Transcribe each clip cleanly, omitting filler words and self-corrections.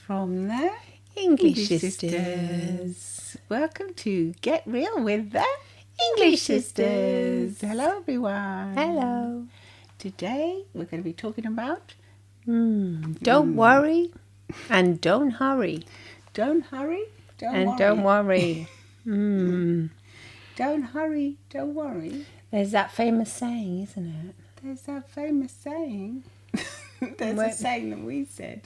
from the English Sisters. Welcome to Get Real with the English Sisters. Hello, everyone. Hello. Today we're going to be talking about Don't worry and don't hurry. don't hurry, Don't worry. Don't hurry, don't worry. There's that famous saying, isn't it? There's that famous saying. There's a saying that we said.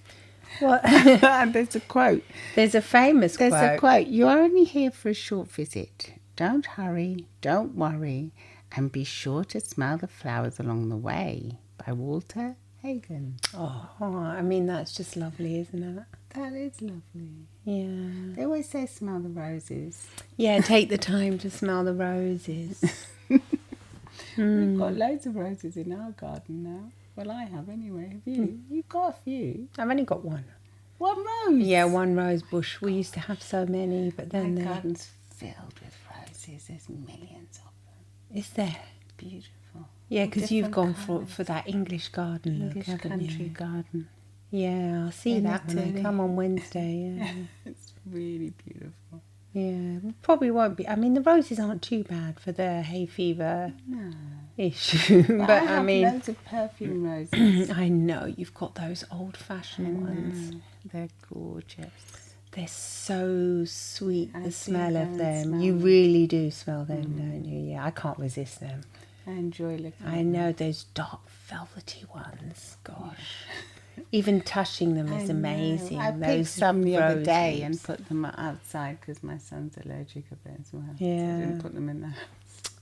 What? There's a quote. There's a famous There's quote. a quote. You're only here for a short visit. Don't hurry, don't worry, and be sure to smell the flowers along the way. By Walter Hagen. Oh, I mean, that's just lovely, isn't it? That is lovely. Yeah. They always say smell the roses. Yeah, take the time to smell the roses. We've got loads of roses in our garden now. Well, I have anyway. Have you? You've got a few. I've only got one. One rose? Yeah, one rose bush. We used to have so many, but then My garden's filled with roses. There's millions of them. Is there? Beautiful. Yeah, because you've gone Different for that English garden look, English haven't country you? garden. Yeah, I'll see In that when I Italy. come on Wednesday. Yeah. It's really beautiful. Yeah, probably won't be. I mean, the roses aren't too bad for the hay fever No. issue, But but I have I mean, loads of perfume roses. I know you've got those old-fashioned ones. They're gorgeous. They're so sweet. I The do smell go of and them. smell You them. really do smell them, don't you? Yeah, I can't resist them. I enjoy looking at I them. know those dark velvety ones. Gosh, even touching them is I know. amazing. I picked Those some the other day roses. and put them outside because my son's allergic a bit as well. Yeah. So I didn't put them in the house.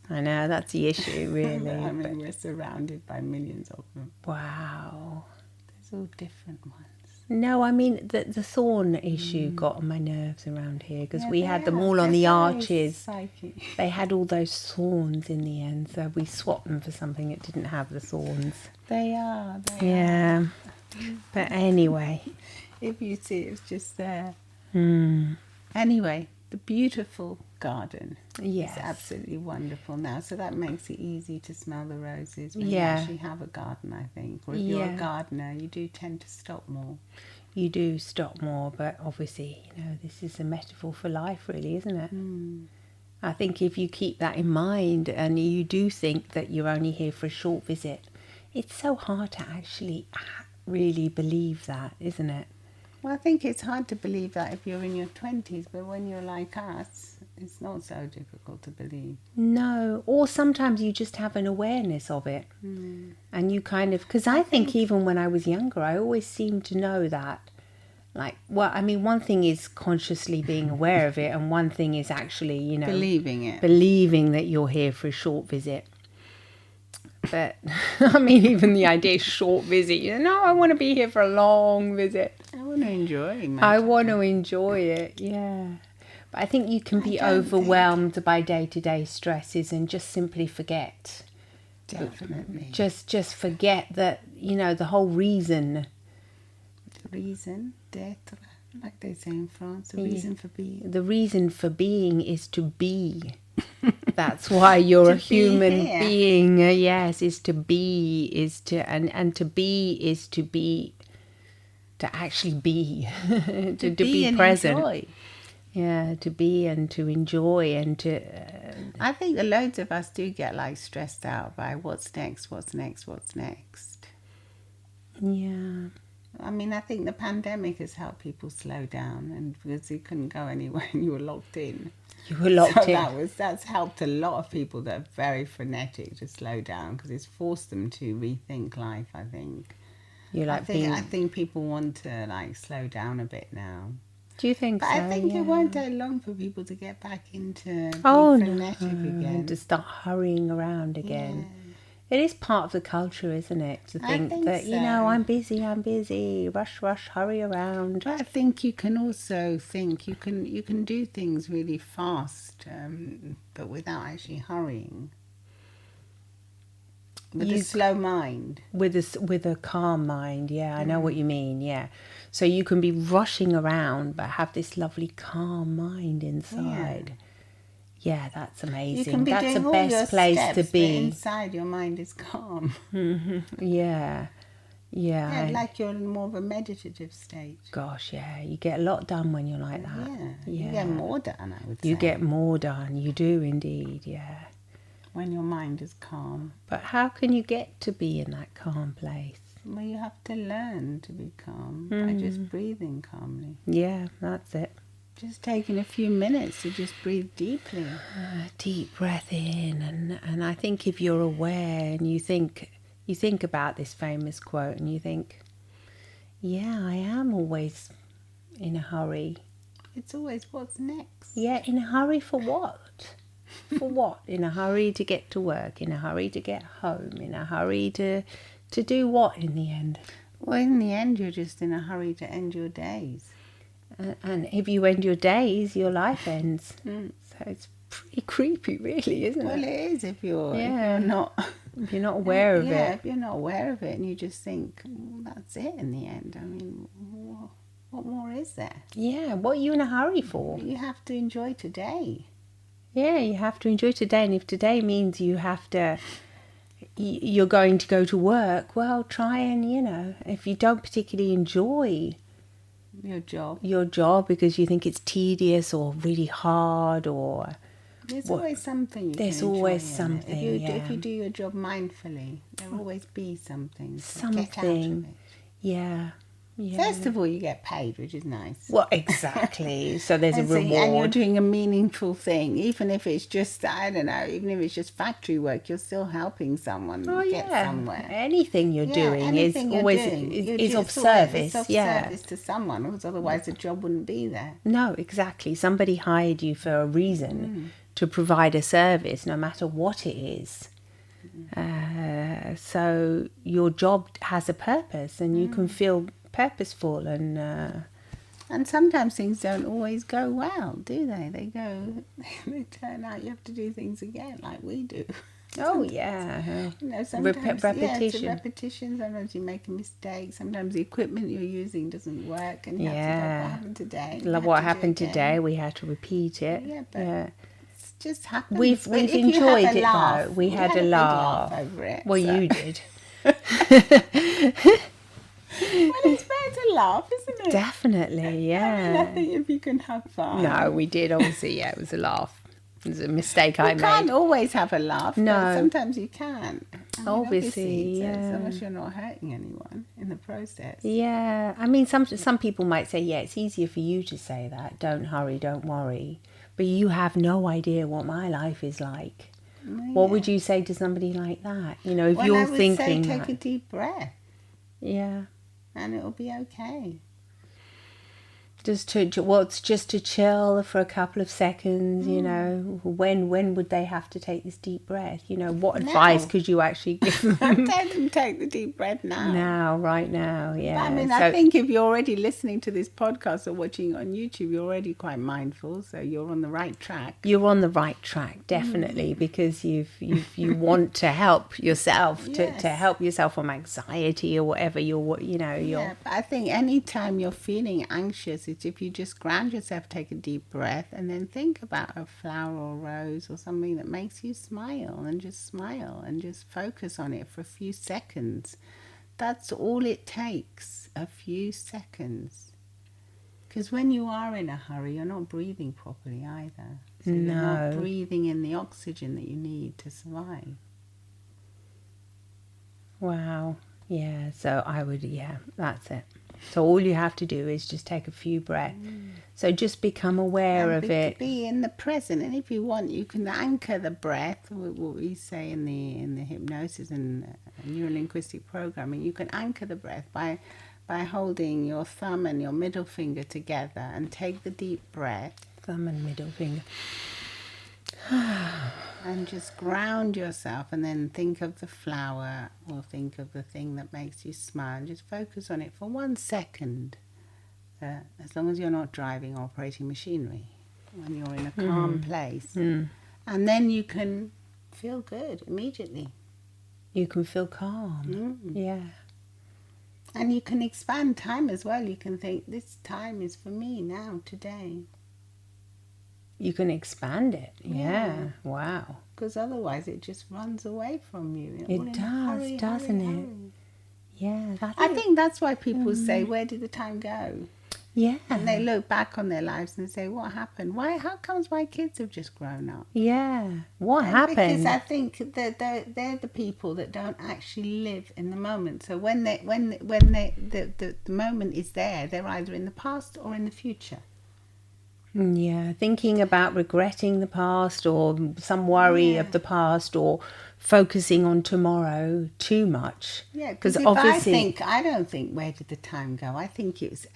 I know, that's the issue, really. But, I but- mean, we're surrounded by millions of them. wow. There's all different ones. No, I mean, the thorn issue got on my nerves around here because Yeah, we they had them are. all on They're the very arches. psychic. They had all those thorns in the end, so we swapped them for something that didn't have the thorns. They are. They are. Yeah. But anyway. If you see, it's just there. Mm. Anyway, the beautiful garden. Yes. It's absolutely wonderful now. So that makes it easy to smell the roses when Yeah. you actually have a garden, I think. Or if you're Yeah. a gardener, you do tend to stop more. You do stop more, but obviously, this is a metaphor for life, really, isn't it? I think if you keep that in mind and you do think that you're only here for a short visit, it's so hard to actually really believe that, isn't it? Well, I think it's hard to believe that if you're in your 20s, but when you're like us, it's not so difficult to believe. No, or sometimes you just have an awareness of it. And you kind of, because I think even when I was younger, I always seemed to know that. Like, well, I mean, one thing is consciously being aware of it, and one thing is actually, Believing it. believing that you're here for a short visit. But, I mean, even the idea of short visit, I want to be here for a long visit. I want to enjoy my I time. want to enjoy it, yeah. But I think you can be don't overwhelmed by day-to-day stresses and just simply forget. Definitely. Just forget that, the whole reason. The reason d'être, like they say in France, the reason for being. The reason for being is to be. That's why you're a To be human here. being. Yes, is to be, and to be is to be, to actually be, to be and present. enjoy. Yeah, to be and to enjoy and to. I think that loads of us do get stressed out by what's next. Yeah. I mean, I think the pandemic has helped people slow down, and because you couldn't go anywhere and you were locked in. You were locked So in. that's helped a lot of people that are very frenetic to slow down because it's forced them to rethink life, I think. You like being. I think people want to slow down a bit now. Do you think But so? I think yeah. it won't take long for people to get back into being Oh no! frenetic again. To start hurrying around again. It is part of the culture, isn't it? To I think think that so. I'm busy, rush, hurry around. But I think you can also think you can do things really fast, but without actually hurrying. With a slow mind. With a calm mind, yeah, I know what you mean, yeah. So you can be rushing around, but have this lovely calm mind inside. Yeah, that's amazing. You can be That's doing the all your best place steps, to but be. inside your mind is calm. Yeah. Yeah. Yeah, like you're in more of a meditative state. Gosh, yeah. You get a lot done when you're like that. Yeah, you get more done, I would say. You get more done. You do indeed, yeah. When your mind is calm. But how can you get to be in that calm place? Well, you have to learn to be calm by just breathing calmly. Yeah, that's it. Just taking a few minutes to just breathe deeply. Deep breath in, and I think if you're aware and you think about this famous quote and you think, yeah, I am always in a hurry. It's always what's next. Yeah, in a hurry for what? For what? In a hurry to get to work, in a hurry to get home, in a hurry to do what in the end? Well, in the end, you're just in a hurry to end your days. And if you end your days, your life ends. So it's pretty creepy, really, isn't it? Well, it is if you're not if you're not aware of yeah, it. if you're not aware of it and you just think, well, that's it in the end. I mean, what more is there? Yeah, what are you in a hurry for? You have to enjoy today. Yeah, you have to enjoy today. And if today means you're going to go to work, well, try and, if you don't particularly enjoy your job because you think it's tedious or really hard or... There's always something you There's can always enjoy something, If you do your job mindfully, there'll always be something to get out of something. it. Yeah. First of all, you get paid, which is nice. Well, exactly. So there's a reward. And you're doing a meaningful thing. Even if it's just, I don't know, even if it's just factory work, you're still helping someone get somewhere. Anything you're doing is always is of service. It's of service to someone, because otherwise the job wouldn't be there. No, exactly. Somebody hired you for a reason to provide a service, no matter what it is. So your job has a purpose, and you can feel purposeful and sometimes things don't always go well, do they? They turn out you have to do things again, like we do. Oh yeah, Sometimes repetition. it's a repetition. Sometimes you make a mistake. Sometimes the equipment you're using doesn't work, and you have to go, what happened today? What happened today? We had to repeat it. Yeah, but it just happens. We've enjoyed it though. We had a laugh over it. Well, you did. Well, it's better to laugh, isn't it? Definitely, yeah. I think if you can have fun. No, we did, obviously, yeah, it was a laugh. It was a mistake I made. You can't always have a laugh, no. But sometimes you can. Obviously, yeah. As long as you're not hurting anyone in the process. Yeah, I mean, some people might say, yeah, it's easier for you to say that. Don't hurry, don't worry. But you have no idea what my life is like. What would you say to somebody like that? If you're thinking I would say take a deep breath. Yeah. And it'll be okay. Just to chill for a couple of seconds, when would they have to take this deep breath? What advice could you actually give them? Tell them take the deep breath now. Right now, yeah. I mean, I think if you're already listening to this podcast or watching on YouTube, you're already quite mindful, so you're on the right track. You're on the right track, definitely, because you want to help yourself, Yes. to help yourself from anxiety or whatever Yeah, but I think any time you're feeling anxious, it's if you just ground yourself, take a deep breath, and then think about a flower or rose or something that makes you smile and just focus on it for a few seconds. That's all it takes, a few seconds. Because when you are in a hurry, you're not breathing properly either. So you're not breathing in the oxygen that you need to survive. Wow. Yeah, so that's it. So all you have to do is just take a few breaths. So just become aware of it. Be in the present, and if you want, you can anchor the breath. What we say in the hypnosis and neurolinguistic programming, you can anchor the breath by holding your thumb and your middle finger together and take the deep breath. Thumb and middle finger. And just ground yourself, and then think of the flower or think of the thing that makes you smile. Just focus on it for 1 second, as long as you're not driving or operating machinery, when you're in a calm place. And then you can feel good immediately. You can feel calm. Yeah. And you can expand time as well. You can think, this time is for me now, today. You can expand it. Yeah. Wow. Because otherwise it just runs away from you. It does, doesn't it? Yeah, I think that's why people say, where did the time go? yeah, And they look back on their lives and say, what happened? How comes my kids have just grown up? yeah. What And happened? because I think that they're the people that don't actually live in the moment. So when the moment is there, they're either in the past or in the future. Yeah, thinking about regretting the past or some worry of the past or focusing on tomorrow too much. Yeah, because if I don't think, where did the time go? I think it was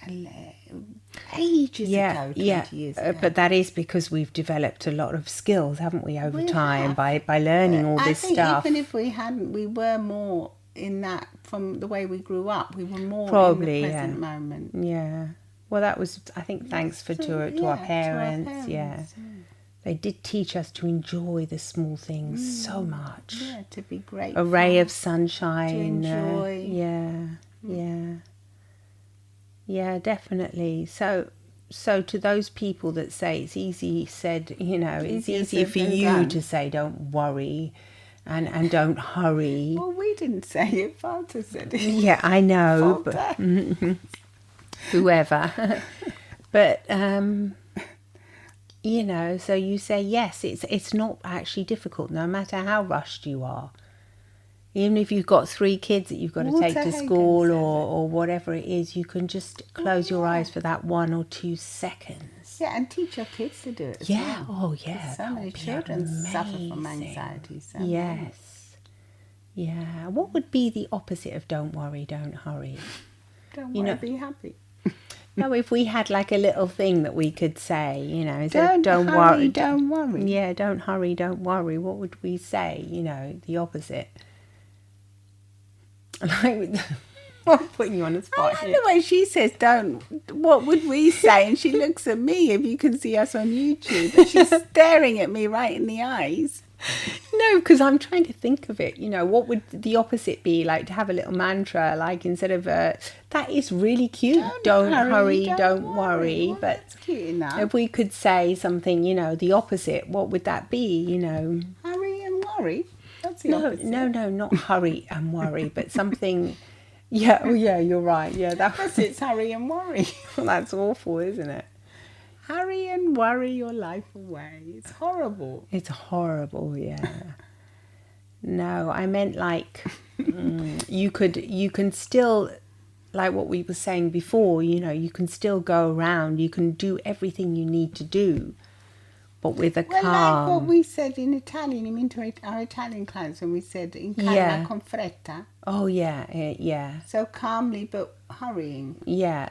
ages ago, 20 years ago. But that is because we've developed a lot of skills, haven't we, over time by learning all this stuff. Even if we hadn't, we were more in that from the way we grew up. We were more Probably, in the present moment. Yeah. Well, that was, I think, thanks to our parents. Yeah. They did teach us to enjoy the small things so much. Yeah, to be grateful. A ray of sunshine. To enjoy. Yeah, definitely. So to those people that say it's easy said, it's easier for you to say don't worry and don't hurry. Well, we didn't say it. Walter said it. Yeah, I know. But whoever. But, so you say, yes, it's not actually difficult, no matter how rushed you are. Even if you've got 3 kids that you've got to Walter take to Hagen school or whatever it is, you can just close your eyes for that 1 or 2 seconds. Yeah, and teach your kids to do it as well. Oh, yeah. So many children suffer from anxiety. So yes. Yeah. What would be the opposite of don't worry, don't hurry? Don't worry, be happy. No, if we had like a little thing that we could say, don't worry, don't worry. Yeah, don't hurry, don't worry. What would we say? The opposite. Like, I'm putting you on the spot. I like the way she says don't. What would we say? And she looks at me, if you can see us on YouTube, and she's staring at me right in the eyes. No, because I'm trying to think of it. What would the opposite be? Like to have a little mantra, like instead of that is really cute. Don't hurry, don't worry. Well, but that's cute enough. If we could say something, the opposite, what would that be? Hurry and worry. That's the opposite. No, not hurry and worry, but something. Yeah, oh yeah, you're right. Yeah, that's it's hurry and worry. Well, that's awful, isn't it? Hurry and worry your life away. It's horrible. It's horrible, yeah. No, I meant like you can still, like what we were saying before, you can still go around, you can do everything you need to do, but with a calm. Like what we said in Italian, to our Italian clients when we said in calma con fretta. Oh yeah. So calmly but hurrying. Yeah,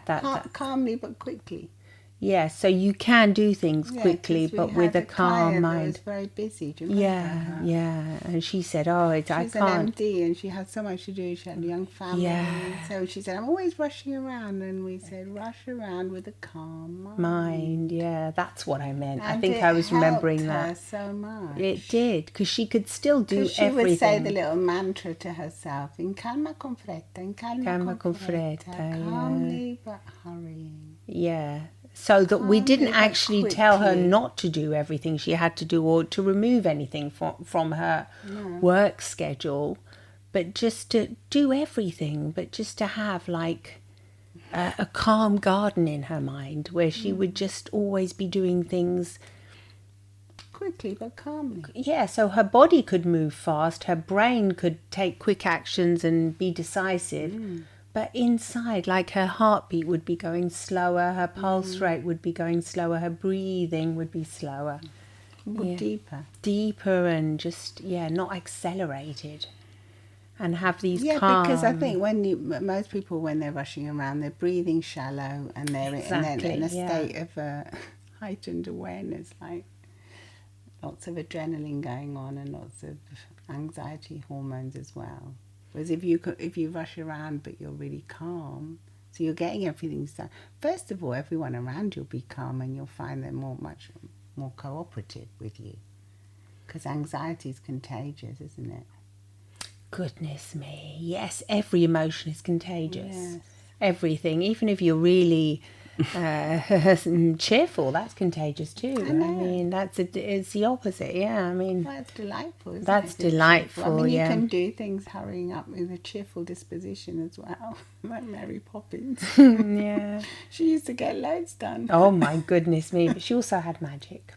calmly but quickly. Yeah, so you can do things quickly, but with a calm mind. That was very busy. Do you remember her? Yeah. And she said, I can't. She's an MD and she had so much to do. She had a young family. Yeah. So she said, I'm always rushing around. And we said, rush around with a calm mind. Yeah, that's what I meant. I think I was remembering that. It helped her so much. It did, because she could still do everything. She would say the little mantra to herself, in calma con fretta, in calma con fretta, calmly but hurrying. Yeah. So that we didn't actually tell her not to do everything she had to do or to remove anything from her work schedule, but just to do everything, but just to have like a calm garden in her mind where she would just always be doing things quickly but calmly. Yeah, so her body could move fast, her brain could take quick actions and be decisive. But inside, like her heartbeat would be going slower, her pulse rate would be going slower, her breathing would be slower. Deeper. Deeper and just, not accelerated. And have these calm... because I think most people, when they're rushing around, they're breathing shallow and they're in a state of heightened awareness, like lots of adrenaline going on and lots of anxiety hormones as well. Whereas if you rush around but you're really calm, so you're getting everything done. First of all, everyone around you'll be calm and you'll find them much more cooperative with you. Because anxiety is contagious, isn't it? Goodness me. Yes, every emotion is contagious. Yes. Everything. Even if you're really cheerful, that's contagious too. I know. mean, it's the opposite. Yeah, I mean, Well, it's delightful. Isn't that's it, to be delightful. cheerful? I mean, yeah. you can do things hurrying up with a cheerful disposition as well, like Mary Poppins. Yeah. She used to get loads done. Oh my goodness me! But she also had magic.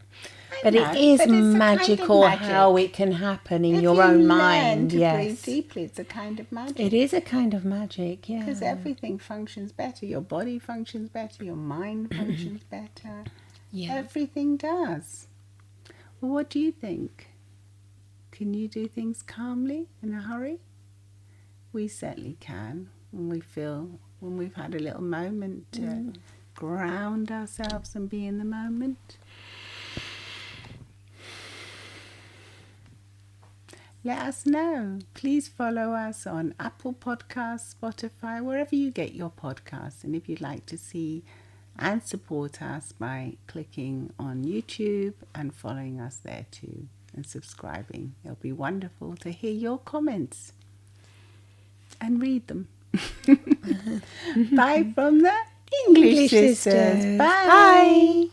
But know, it is but it's a kind of magical how magic. it can happen in If your you own learn mind. to breathe Yes, deeply, it's a kind of magic. it is a kind of magic. Yeah. Because everything functions better. Your body functions better. Your mind functions better. Yeah. Everything does. Well, what do you think? Can you do things calmly in a hurry? We certainly can. When we've had a little moment to ground ourselves and be in the moment. Let us know. Please follow us on Apple Podcasts, Spotify, wherever you get your podcasts. And if you'd like to see and support us by clicking on YouTube and following us there too and subscribing, it'll be wonderful to hear your comments and read them. Bye from the English Sisters. Bye. Bye.